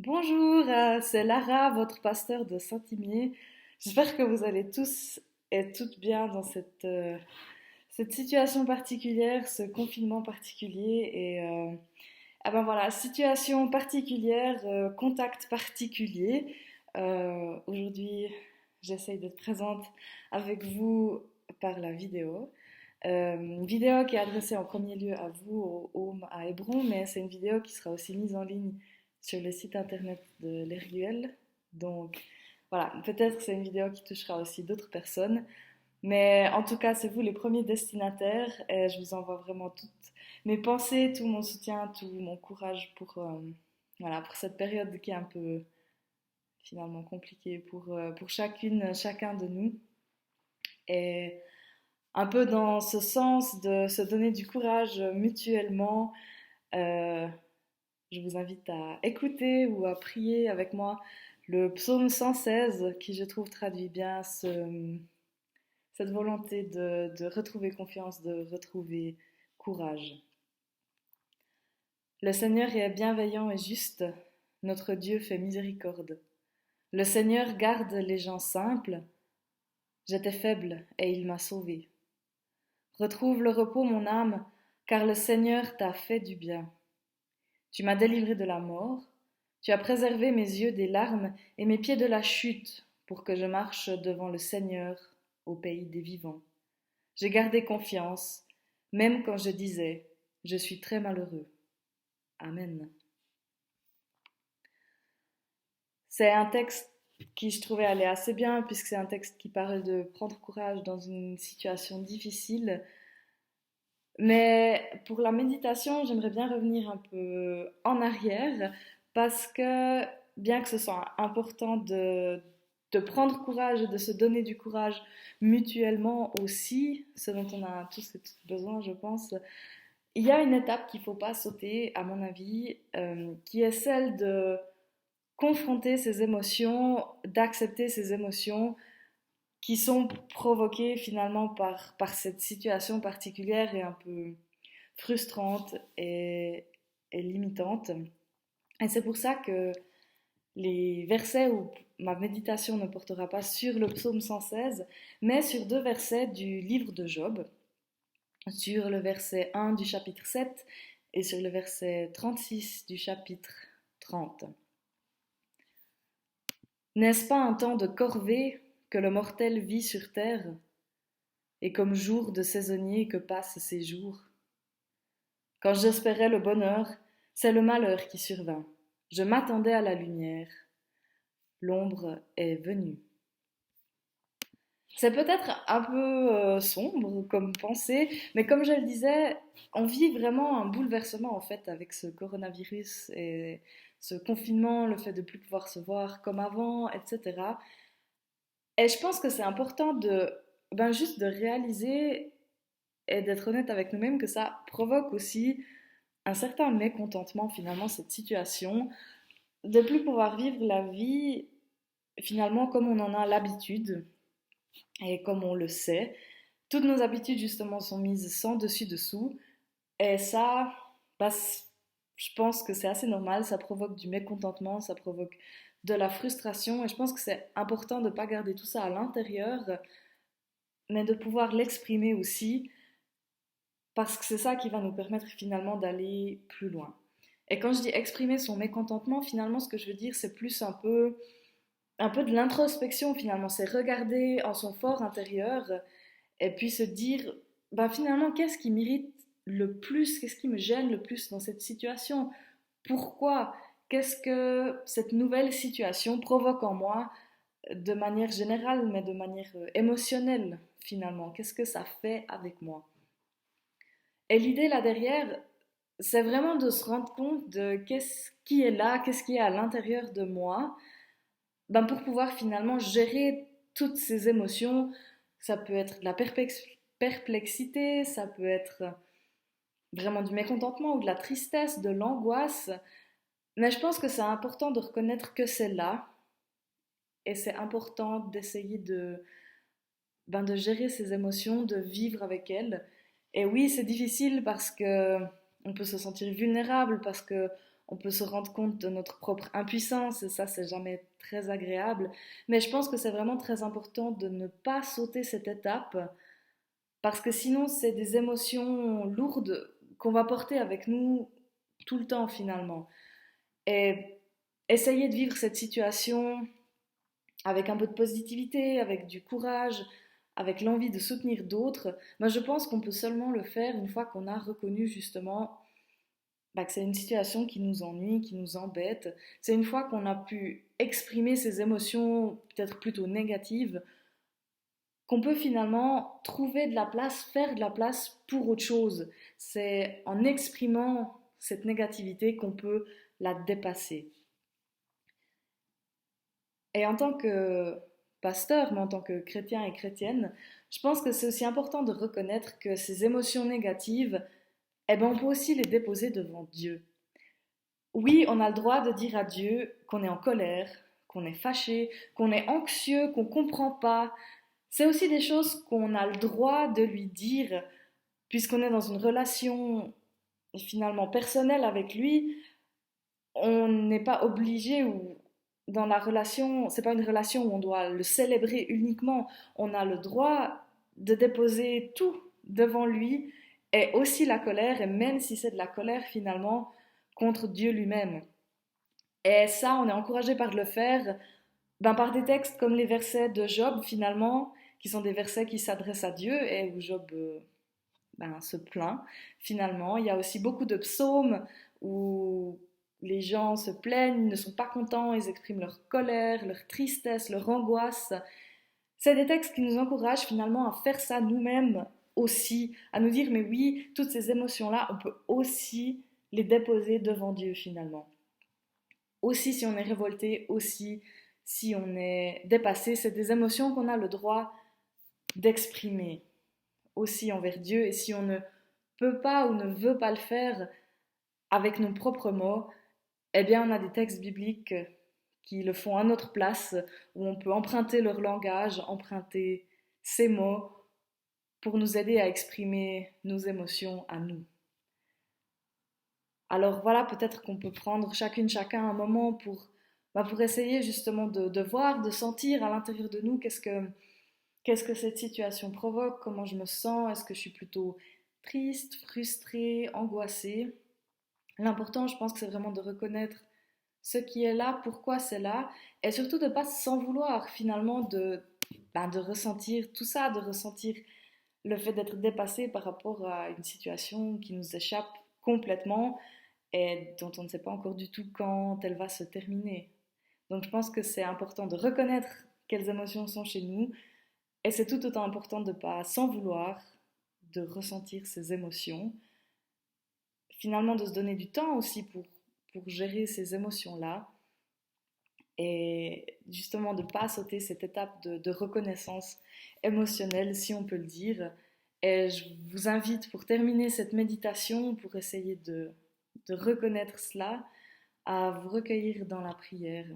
Bonjour, c'est Lara, votre pasteur de Saint-Imier. J'espère que vous allez tous et toutes bien dans cette situation particulière, ce confinement particulier. Ah ben voilà, situation particulière, contact particulier. Aujourd'hui, j'essaye d'être présente avec vous par la vidéo. Une vidéo qui est adressée en premier lieu à vous, au Home à Hébron, mais c'est une vidéo qui sera aussi mise en ligne sur le site internet de l'Erguel. Donc voilà, peut-être que c'est une vidéo qui touchera aussi d'autres personnes, mais en tout cas, c'est vous les premiers destinataires et je vous envoie vraiment toutes mes pensées, tout mon soutien, tout mon courage voilà, pour cette période qui est un peu finalement compliquée pour chacune, chacun de nous. Et un peu dans ce sens de se donner du courage mutuellement. Euh, je vous invite à écouter ou à prier avec moi le psaume 116 qui je trouve traduit bien cette volonté de retrouver confiance, de retrouver courage. Le Seigneur est bienveillant et juste, notre Dieu fait miséricorde. Le Seigneur garde les gens simples, j'étais faible et il m'a sauvé. Retrouve le repos, mon âme, car le Seigneur t'a fait du bien. Tu m'as délivré de la mort, tu as préservé mes yeux des larmes et mes pieds de la chute, pour que je marche devant le Seigneur au pays des vivants. J'ai gardé confiance, même quand je disais, je suis très malheureux. Amen. C'est un texte qui je trouvais aller assez bien, puisque c'est un texte qui parle de prendre courage dans une situation difficile. Mais pour la méditation, j'aimerais bien revenir un peu en arrière parce que bien que ce soit important de prendre courage et de se donner du courage mutuellement aussi, ce dont on a tous et toutes besoin, je pense, il y a une étape qu'il ne faut pas sauter, à mon avis, qui est celle de confronter ses émotions, d'accepter ses émotions qui sont provoquées finalement par cette situation particulière et un peu frustrante et limitante. Et c'est pour ça que les versets où ma méditation ne portera pas sur le psaume 116, mais sur deux versets du livre de Job, sur le verset 1 du chapitre 7 et sur le verset 36 du chapitre 30. N'est-ce pas un temps de corvée que le mortel vit sur terre, et comme jour de saisonnier que passent ses jours? Quand j'espérais le bonheur, c'est le malheur qui survint. Je m'attendais à la lumière. L'ombre est venue. C'est peut-être un peu sombre comme pensée, mais comme je le disais, on vit vraiment un bouleversement en fait avec ce coronavirus et ce confinement, le fait de ne plus pouvoir se voir comme avant, etc. Et je pense que c'est important juste de réaliser et d'être honnête avec nous-mêmes que ça provoque aussi un certain mécontentement finalement cette situation, de plus pouvoir vivre la vie finalement comme on en a l'habitude et comme on le sait. Toutes nos habitudes justement sont mises sans dessus dessous et ça, bah, je pense que c'est assez normal, ça provoque du mécontentement, ça provoque de la frustration et je pense que c'est important de ne pas garder tout ça à l'intérieur mais de pouvoir l'exprimer aussi parce que c'est ça qui va nous permettre finalement d'aller plus loin. Et quand je dis exprimer son mécontentement, finalement, ce que je veux dire, c'est plus un peu de l'introspection, finalement. C'est regarder en son fort intérieur et puis se dire, ben, finalement, qu'est-ce qui m'irrite le plus, qu'est-ce qui me gêne le plus dans cette situation? Pourquoi? Qu'est-ce que cette nouvelle situation provoque en moi de manière générale, mais de manière émotionnelle, finalement? Qu'est-ce que ça fait avec moi? Et l'idée là derrière, c'est vraiment de se rendre compte de qu'est-ce qui est là, qu'est-ce qui est à l'intérieur de moi, ben pour pouvoir finalement gérer toutes ces émotions. Ça peut être de la perplexité, ça peut être vraiment du mécontentement ou de la tristesse, de l'angoisse. Mais je pense que c'est important de reconnaître que c'est là et c'est important d'essayer de gérer ces émotions, de vivre avec elles. Et oui, c'est difficile parce que on peut se sentir vulnérable, parce que on peut se rendre compte de notre propre impuissance et ça, c'est jamais très agréable. Mais je pense que c'est vraiment très important de ne pas sauter cette étape parce que sinon, c'est des émotions lourdes qu'on va porter avec nous tout le temps finalement. Et essayer de vivre cette situation avec un peu de positivité, avec du courage, avec l'envie de soutenir d'autres, moi je pense qu'on peut seulement le faire une fois qu'on a reconnu justement que c'est une situation qui nous ennuie, qui nous embête. C'est une fois qu'on a pu exprimer ces émotions peut-être plutôt négatives, qu'on peut finalement trouver de la place, faire de la place pour autre chose. C'est en exprimant cette négativité qu'on peut la dépasser. Et en tant que pasteur, mais en tant que chrétien et chrétienne, je pense que c'est aussi important de reconnaître que ces émotions négatives, eh ben, on peut aussi les déposer devant Dieu. Oui, on a le droit de dire à Dieu qu'on est en colère, qu'on est fâché, qu'on est anxieux, qu'on ne comprend pas. C'est aussi des choses qu'on a le droit de lui dire, puisqu'on est dans une relation finalement personnelle avec lui. On n'est pas obligé ou dans la relation, c'est pas une relation où on doit le célébrer uniquement. On a le droit de déposer tout devant lui et aussi la colère, et même si c'est de la colère finalement contre Dieu lui-même. Et ça, on est encouragé par le faire par des textes comme les versets de Job finalement, qui sont des versets qui s'adressent à Dieu et où Job se plaint finalement. Il y a aussi beaucoup de psaumes où les gens se plaignent, ne sont pas contents, ils expriment leur colère, leur tristesse, leur angoisse. C'est des textes qui nous encouragent finalement à faire ça nous-mêmes aussi, à nous dire mais oui, toutes ces émotions-là, on peut aussi les déposer devant Dieu finalement. Aussi si on est révolté, aussi si on est dépassé, c'est des émotions qu'on a le droit d'exprimer aussi envers Dieu. Et si on ne peut pas ou ne veut pas le faire avec nos propres mots, eh bien on a des textes bibliques qui le font à notre place, où on peut emprunter leur langage, emprunter ces mots pour nous aider à exprimer nos émotions à nous. Alors voilà, peut-être qu'on peut prendre chacun un moment pour essayer justement de voir, de sentir à l'intérieur de nous qu'est-ce que cette situation provoque, comment je me sens, est-ce que je suis plutôt triste, frustrée, angoissée. L'important, je pense que c'est vraiment de reconnaître ce qui est là, pourquoi c'est là, et surtout de ne pas s'en vouloir finalement de ressentir tout ça, de ressentir le fait d'être dépassé par rapport à une situation qui nous échappe complètement et dont on ne sait pas encore du tout quand elle va se terminer. Donc je pense que c'est important de reconnaître quelles émotions sont chez nous et c'est tout autant important de ne pas s'en vouloir, de ressentir ces émotions, finalement de se donner du temps aussi pour gérer ces émotions-là et justement de ne pas sauter cette étape de reconnaissance émotionnelle, si on peut le dire. Et je vous invite pour terminer cette méditation, pour essayer de reconnaître cela, à vous recueillir dans la prière.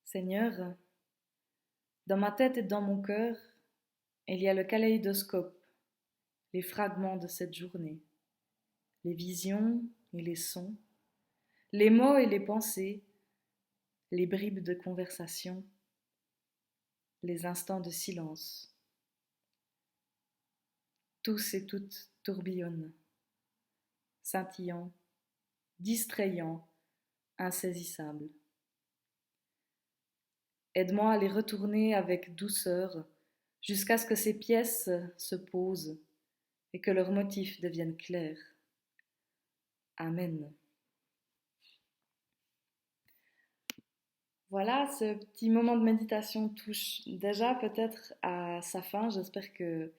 Seigneur, dans ma tête et dans mon cœur, il y a le kaléidoscope, les fragments de cette journée, les visions et les sons, les mots et les pensées, les bribes de conversation, les instants de silence. Tous et toutes tourbillonnent, scintillants, distrayants, insaisissables. Aide-moi à les retourner avec douceur jusqu'à ce que ces pièces se posent et que leurs motifs deviennent clairs. Amen. Voilà, ce petit moment de méditation touche déjà peut-être à sa fin. J'espère que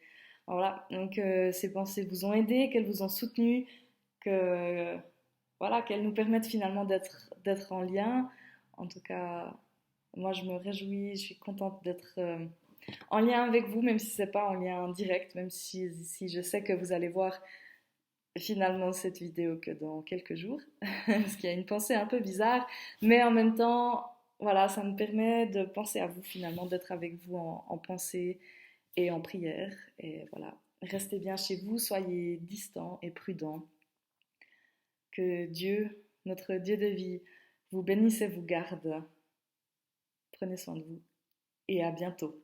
voilà, donc ces pensées vous ont aidé, qu'elles vous ont soutenu, que voilà, qu'elles nous permettent finalement d'être en lien. En tout cas, moi je me réjouis, je suis contente d'être en lien avec vous, même si c'est pas en lien direct, même si je sais que vous allez voir finalement cette vidéo que dans quelques jours, parce qu'il y a une pensée un peu bizarre, mais en même temps, voilà, ça me permet de penser à vous finalement, d'être avec vous en pensée et en prière, et voilà. Restez bien chez vous, soyez distants et prudents. Que Dieu, notre Dieu de vie, vous bénisse et vous garde. Prenez soin de vous et à bientôt.